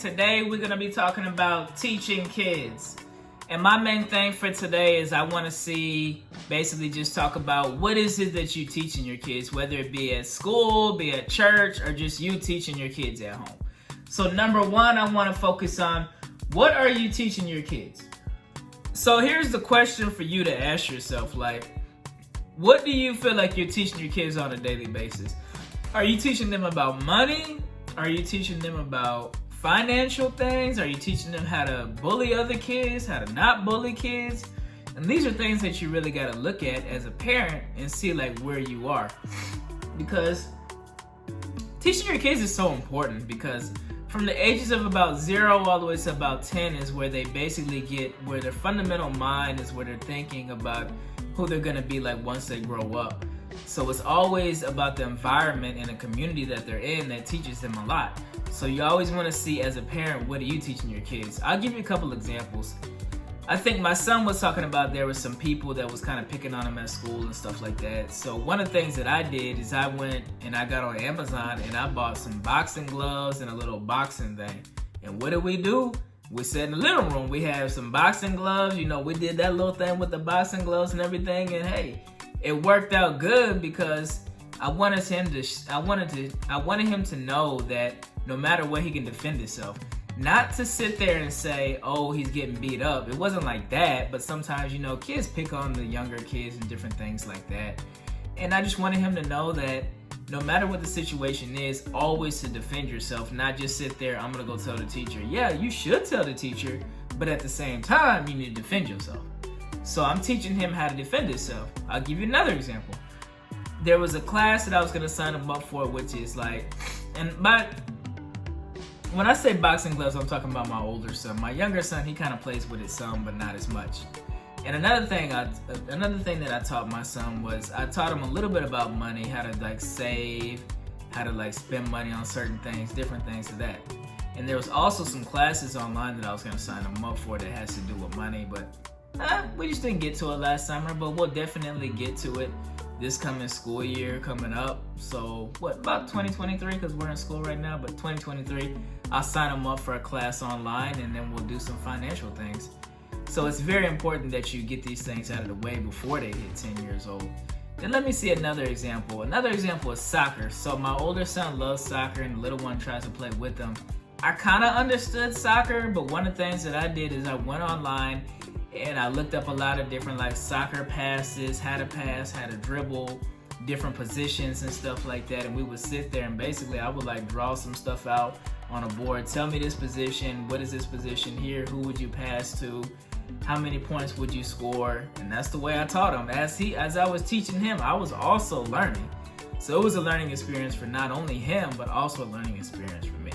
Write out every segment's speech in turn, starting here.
Today we're going to be talking about teaching kids. And my main thing for today is I want to basically just talk about what is it that you teaching your kids, whether it be at school, be at church, or just you teaching your kids at home. So number one, I want to focus on what are you teaching your kids? So here's the question for you to ask yourself, what do you feel like you're teaching your kids on a daily basis? Are you teaching them about money? Are you teaching them about financial things? Are you teaching them how to bully other kids, how to not bully kids? And these are things that you really got to look at as a parent and see where you are. Because teaching your kids is so important, because from the ages of about 0 all the way to about 10 is where they basically get where their fundamental mind is, where they're thinking about who they're going to be once they grow up. So it's always about the environment and the community that they're in that teaches them a lot. So you always want to see, as a parent, what are you teaching your kids? I'll give you a couple examples. I think my son was talking about there were some people that was kind of picking on him at school and stuff like that. So one of the things that I did is I went and I got on Amazon and I bought some boxing gloves and a little boxing thing. And what did we do? We sat in the living room. We had some boxing gloves. We did that little thing with the boxing gloves and everything. And hey, it worked out good because I wanted him to know that no matter what, he can defend himself. Not to sit there and say, oh, he's getting beat up. It wasn't like that, but sometimes, kids pick on the younger kids and different things like that. And I just wanted him to know that no matter what the situation is, always to defend yourself, not just sit there, I'm gonna go tell the teacher. Yeah, you should tell the teacher, but at the same time, you need to defend yourself. So I'm teaching him how to defend himself. I'll give you another example. There was a class that I was gonna sign him up for, which is when I say boxing gloves, I'm talking about my older son. My younger son, he kind of plays with it some, but not as much. And another thing that I taught my son was I taught him a little bit about money, how to save, how to spend money on certain things, different things of that. And there was also some classes online that I was going to sign him up for that has to do with money, but we just didn't get to it last summer, but we'll definitely get to it this coming school year coming up. So about 2023, because we're in school right now, but 2023, I'll sign them up for a class online and then we'll do some financial things. So it's very important that you get these things out of the way before they hit 10 years old. Then let me see another example. Another example is soccer. So my older son loves soccer and the little one tries to play with him. I kind of understood soccer, but one of the things that I did is I went online and I looked up a lot of different soccer passes, how to pass, how to dribble, different positions and stuff like that. And we would sit there and basically I would draw some stuff out on a board. Tell me this position. What is this position here? Who would you pass to? How many points would you score? And that's the way I taught him. As I was teaching him, I was also learning. So it was a learning experience for not only him, but also a learning experience for me.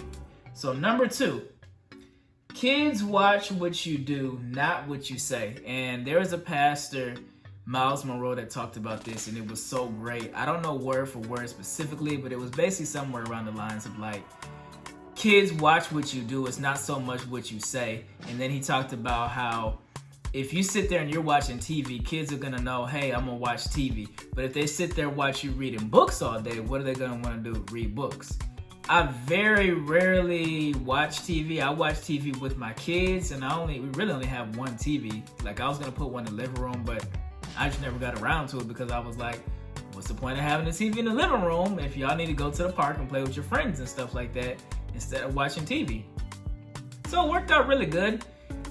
So number 2, kids watch what you do, not what you say. And there was a pastor, Miles Monroe, that talked about this, and it was so great. I don't know word for word specifically, but it was basically somewhere around the lines of kids watch what you do, it's not so much what you say. And then he talked about how if you sit there and you're watching TV, kids are gonna know, hey, I'm gonna watch TV. But if they sit there and watch you reading books all day, what are they gonna wanna do? Read books. I very rarely watch TV. I watch TV with my kids, and we really only have one TV. I was gonna put one in the living room, but I just never got around to it because I was like, what's the point of having a TV in the living room if y'all need to go to the park and play with your friends and stuff like that instead of watching TV? So it worked out really good,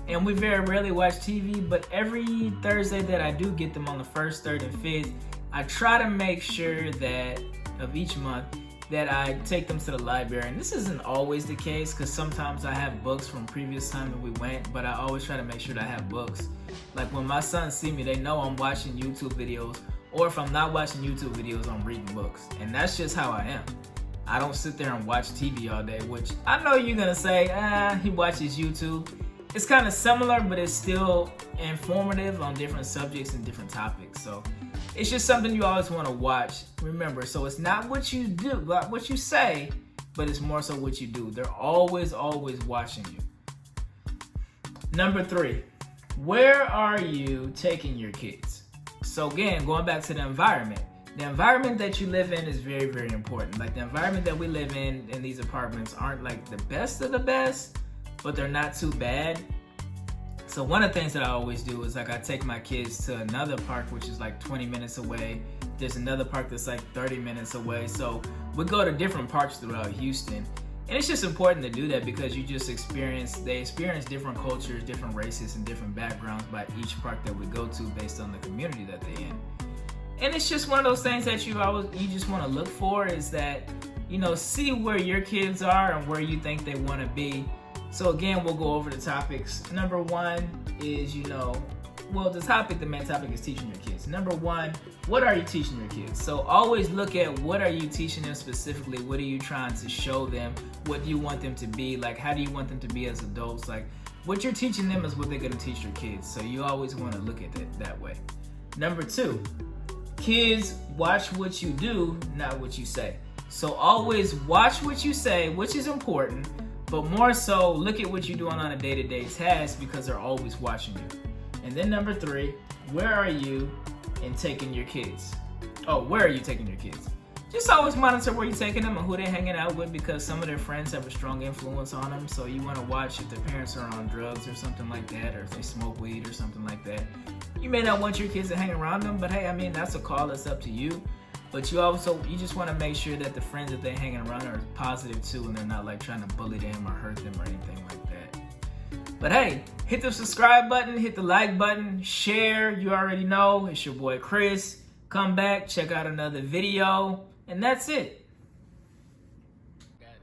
and we very rarely watch TV, but every Thursday that I do get them on the 1st, 3rd, and 5th, I try to make sure that of each month that I take them to the library. And this isn't always the case because sometimes I have books from previous time that we went, but I always try to make sure that I have books. When my sons see me, they know I'm watching YouTube videos, or if I'm not watching YouTube videos, I'm reading books. And that's just how I am. I don't sit there and watch TV all day, which I know you're gonna say, he watches YouTube. It's kind of similar, but it's still informative on different subjects and different topics. So it's just something you always want to watch. Remember, so it's not what you do, but what you say, but it's more so what you do. They're always watching you. Number 3, where are you taking your kids? So again, going back to the environment, The environment that you live in is very, very important. Like the environment that we live in these apartments aren't like the best of the best, but they're not too bad. So one of the things that I always do is like I take my kids to another park, which is like 20 minutes away. There's another park that's like 30 minutes away. So we go to different parks throughout Houston. And it's just important to do that because you just they experience different cultures, different races, and different backgrounds by each park that we go to based on the community that they're in. And it's just one of those things that you just want to look for is that, see where your kids are and where you think they want to be. So again, we'll go over the topics. Number one is, the main topic is teaching your kids. Number one, what are you teaching your kids? So always look at what are you teaching them specifically? What are you trying to show them? What do you want them to be? Like, how do you want them to be as adults? Like, what you're teaching them is what they're going to teach your kids. So you always want to look at it that way. Number two, kids watch what you do, not what you say. So always watch what you say, which is important, but more so look at what you're doing on a day-to-day task because they're always watching you. And then number three, where are you in taking your kids? Where are you taking your kids? Just always monitor where you're taking them and who they're hanging out with because some of their friends have a strong influence on them. So you want to watch if their parents are on drugs or something like that, or if they smoke weed or something like that. You may not want your kids to hang around them, but hey, that's a call that's up to you. But you just want to make sure that the friends that they're hanging around are positive too, and they're not like trying to bully them or hurt them or anything like that. But hey, hit the subscribe button, hit the like button, share. You already know, it's your boy Chris. Come back, check out another video, and that's it. Got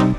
it.